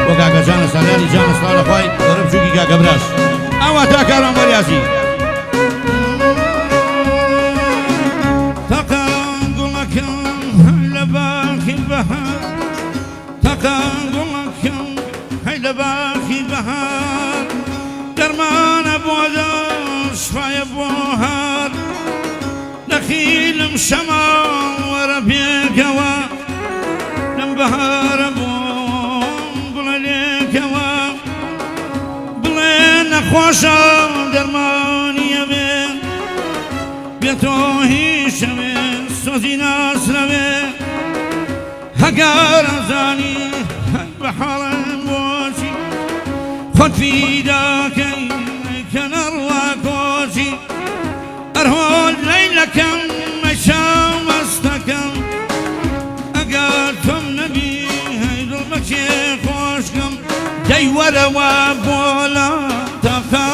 بۆ کاکە جانە ساڵیانی جانە سڵاو لە خوای گەورە بچووکی کاکە براش ئەوە تا کارۆ وەریازی تەقان گوڵەکەم هەی لە باخی بەهار تەقان گوڵەکەم هەی لە باخی بەهار دەرمانە بۆ دڵ شفایە بۆ هار دەخیلم شەما وەرە پێکەوە لەم بەهارە بۆم بڵێ لێکەوە بڵێ نەخۆشە دەرمانیە بێ بێتۆ هیچەوێ سۆزی ناسرەوێ هەگەر ئەزانی بە حاڵم بۆچی خۆت فیداکەی کە نەڕوا کۆچی ئەرهۆل لەیلەکەم مەشاو مەستەکەم ئەگەر تۆم نەبی هەی دڵ بەکێ خۆشکەم دەی وەرەوە بۆ لە تەقا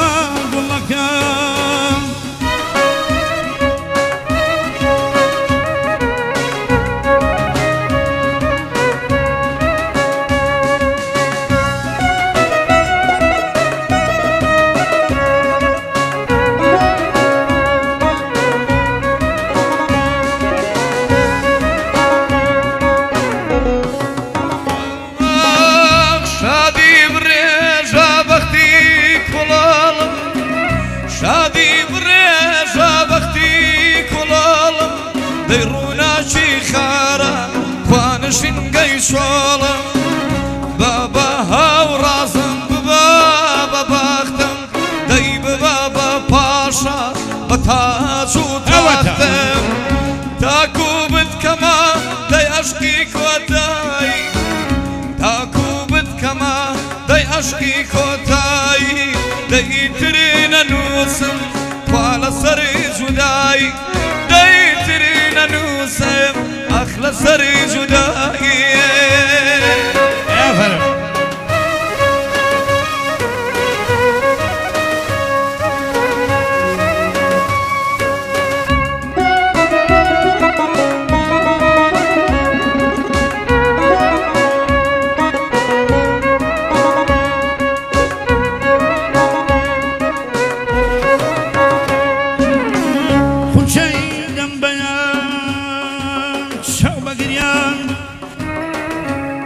گوڵەکەم شادی برێژە بەختی کوڵاڵم دەی ڕووناچی خارە خوانشینگەی شۆڵم بابا هاوڕازم ببا بە بەختم دەی ببا بە پاشا بە تاج و تاختم تاکو بتکەمە دەی عەشقی کۆتایی تاکو بتکەمە دەی عەشقی کۆتایی دەیتری نەنووسم خوا لەسەری جودایی دەیتری نەنووسم ئەخ لەسەری جودایی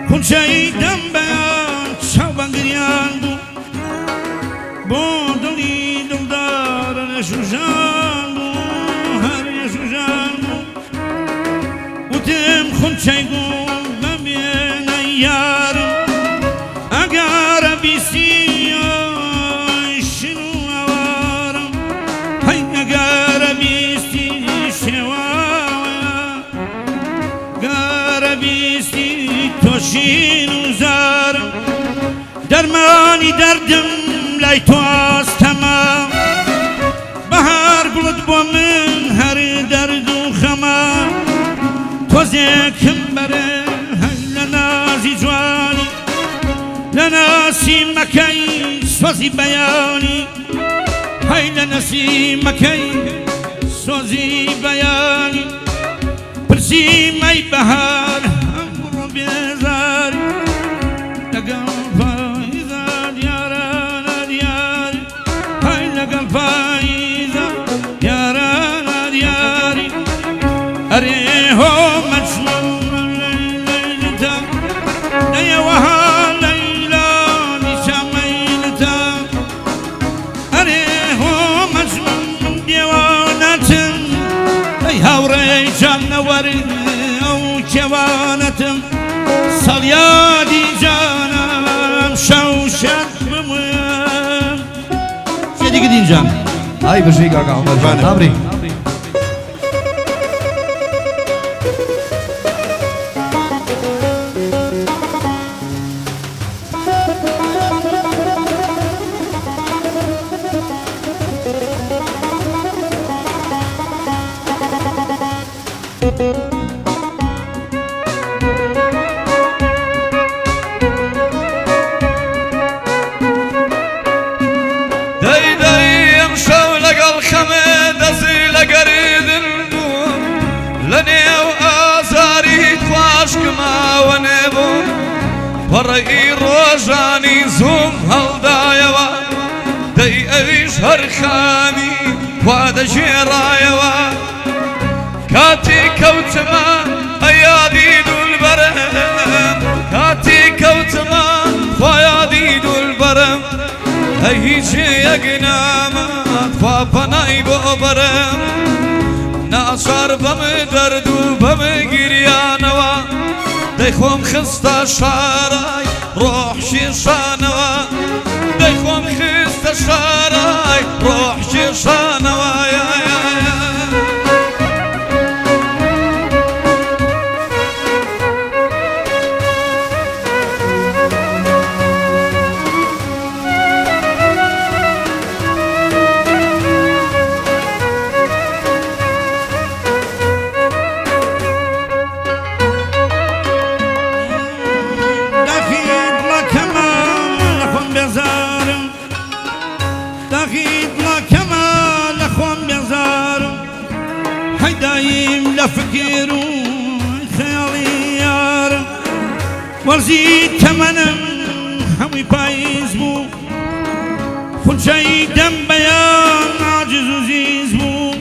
خونچەی دەم بەیان چاو بەنگریان بوو بۆ دڵی دڵدارە نەشوژان بوو هەر نەشوژان بوو وتم خونچەی گوڵ بەبێنە یارم ئەگەرە بیستی شن و ئەوارم هەی ئەگەرە بیستی شێواوە گەرە بیستی تۆشین و زارم دەرمانی دەردم لای تۆ ئاستەمە بەهار گوڵت بۆ من هەر دەرد و خەمە تۆزێکم بەرێ هەر لە نازی جوانی لە ناسیمەکەی سۆزی بەیانی هەی لە نەسیمەکەی سۆزی بەیانی پرسیمەی بەهار بێزاری لەگەڵ پاییزە دیارانە دیاری هەی لەگەڵ پاییزە دیارانە دیاری ئەرێ هۆ مەجنوون لەیلتە نەیەوەها لەیلا نیشەمەیلتە ئەرێ هۆ مەجنوون دیێوانەتم ئەی هاوڕێی جانەوەری ئەو کێوانەتم سەڵیادی جانم شەو شەد بموێم چێ دیگە دینجان ئای بەژەی کاکە عومەر جان نامری دەی دەی ئەم شەو لەگەڵ خەمێ دەزی پەڕەی ڕۆژانی زوم هەڵدایەوە دەی ئەویش هەر خامی وا دەژێڕایەوە کاتی کەوتمە ئەیادی دولبەرم کاتی کەوتمە خۆیادی دولبەرم ئەی هیچیەک نامەت خوا پەنای بۆ بەرم ناچار بەم دەرد و بەم گریانەوە دەی خۆم خستە شارای ڕۆح شێشانەوە دەی خۆم خستە شارای ڕۆح شێشانەوە لفكر خيالي يارم وزيد تمنم همي بايز بو كل شي دم بيان عاجز وزيز بو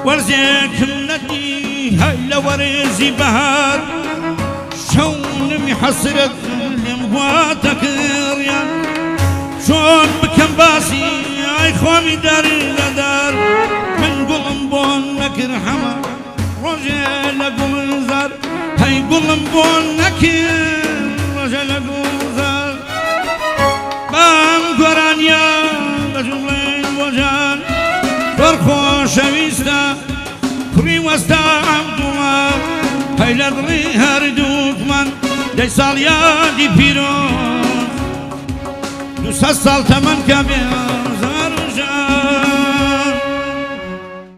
ورزيك منتي هلا ورزي بهار شون محسرت لمقواتك ريان شون بكم باسي اي خوامي دار لدار من قلم بون نكر حما رجل قوم زار هاي قلم بون نكر رجل قوم زار بام قرانيا بجولين وجان فرخوش ويستا كري وستا عبدوما هاي لدري هردوك من دي ساليا دي بيرو دو سال تمن كبير